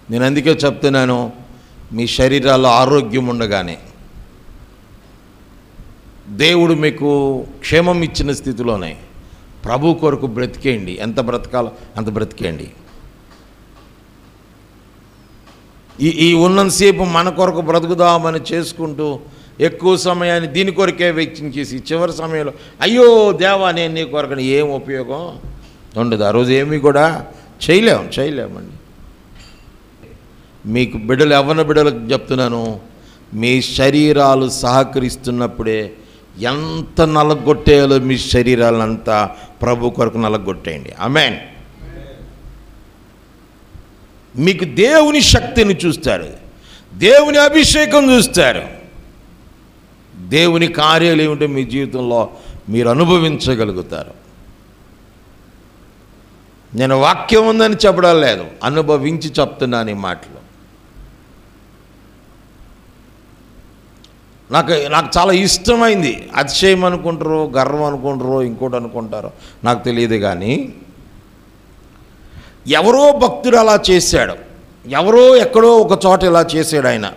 నేను అందుకే చెప్తున్నాను, మీ శరీరాల్లో ఆరోగ్యం ఉండగానే దేవుడు మీకు క్షేమం ఇచ్చిన స్థితిలోనే ప్రభు కొరకు బ్రతికేయండి. ఎంత బ్రతకాలో అంత బ్రతికేయండి. ఈ ఉన్నంతసేపు మన కొరకు బ్రతుకుదామని చేసుకుంటూ ఎక్కువ సమయాన్ని దీని కొరకే వెచ్చించేసి చివరి సమయంలో అయ్యో దేవా నేను నీ కొరకని ఏం ఉపయోగం ఉండదు. ఆ రోజు ఏమీ కూడా చేయలేమండి. మీకు బిడ్డలు యవ్వన బిడ్డలకు చెప్తున్నాను, మీ శరీరాలు సహకరిస్తున్నప్పుడే ఎంత నలగొట్టేయాలో మీ శరీరాలంతా ప్రభు కొరకు నలగొట్టేయండి. ఆమేన్. మీకు దేవుని శక్తిని చూస్తారు, దేవుని అభిషేకం చూస్తారు, దేవుని కార్యాలు ఏమిటో మీ జీవితంలో మీరు అనుభవించగలుగుతారు. నేను వాక్యం ఉందని చెప్పడం లేదు, అనుభవించి చెప్తున్నాను ఈ మాటలు. నాకు చాలా ఇష్టమైంది. అతిశయం అనుకుంటారో, గర్వం అనుకుంటారో, ఇంకోటి అనుకుంటారో నాకు తెలియదు, కానీ ఎవరో భక్తుడు అలా చేశాడు, ఎవరో ఎక్కడో ఒక చోట ఇలా చేశాడు. ఆయన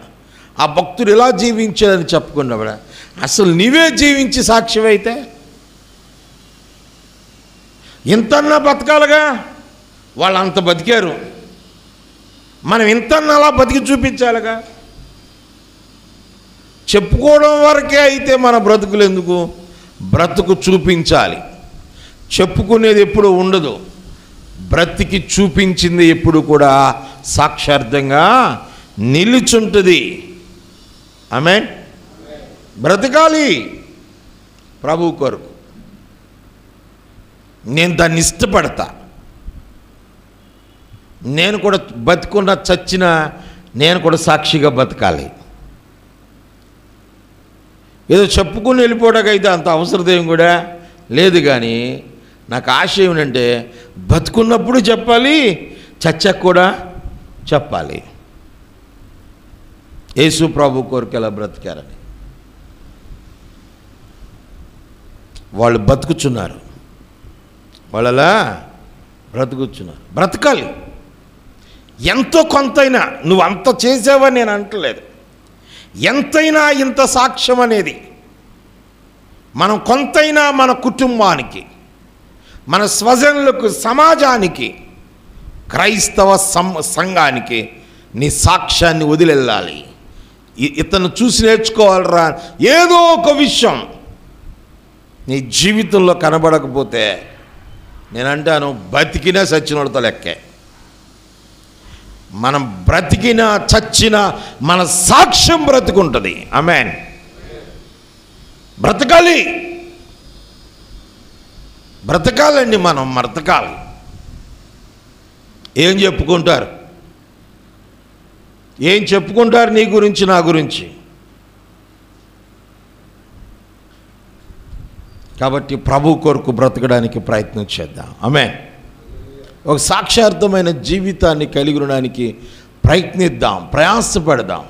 ఆ భక్తుడు ఇలా జీవించాడని చెప్పుకున్నాడు. అసలు నీవే జీవించి సాక్ష్యం అయితే ఇంతన్నా బతకాలిగా. వాళ్ళు అంత బతికారు, మనం ఇంతన్నా అలా బతికి చూపించాలిగా. చెప్పుకోవడం వరకే అయితే మన బ్రతుకులు ఎందుకు? బ్రతుకు చూపించాలి. చెప్పుకునేది ఎప్పుడు ఉండదు, బ్రతికి చూపించింది ఎప్పుడు కూడా సాక్షార్థంగా నిలుచుంటుంది. ఆమేన్. బ్రతకాలి ప్రభు కొరకు. నేను దాన్ని ఇష్టపడతా. నేను కూడా బతికున్న చచ్చినా నేను కూడా సాక్షిగా బతకాలి. ఏదో చెప్పుకుని వెళ్ళిపోవడానికైతే అంత అవసరం కూడా లేదు, కానీ నాకు ఆశ ఏమిటంటే బతుకున్నప్పుడు చెప్పాలి, చచ్చాక కూడా చెప్పాలి. యేసు ప్రభు కొరకు ఎలా బ్రతికారని. వాళ్ళు బతుకుచున్నారు, వాళ్ళలా బ్రతుకుచున్నారు. బ్రతకాలి. ఎంతో కొంతైనా, నువ్వు అంత చేసావని నేను అంటలేదు, ఎంతైనా ఇంత సాక్ష్యం అనేది మనం కొంతైనా మన కుటుంబానికి, మన స్వజనులకు, సమాజానికి, క్రైస్తవ సంఘానికి నీ సాక్ష్యాన్ని వదిలెళ్ళాలి. ఇతను చూసి నేర్చుకోవాలరా. ఏదో ఒక విషయం నీ జీవితంలో కనబడకపోతే నేనంటాను బతికినా చచ్చినోడితో లెక్కే. మనం బ్రతికినా చచ్చినా మన సాక్ష్యం బ్రతుకుంటుంది. ఆమేన్. బ్రతకాలండి, మనం బ్రతకాలి. ఏం చెప్పుకుంటారు నీ గురించి, నా గురించి? కాబట్టి ప్రభు కొరకు బ్రతకడానికి ప్రయత్నం చేద్దాం. ఆమేన్. ఒక సాక్షార్థమైన జీవితాన్ని కలిగి ఉండడానికి ప్రయత్నిద్దాం, ప్రయాసపడదాం.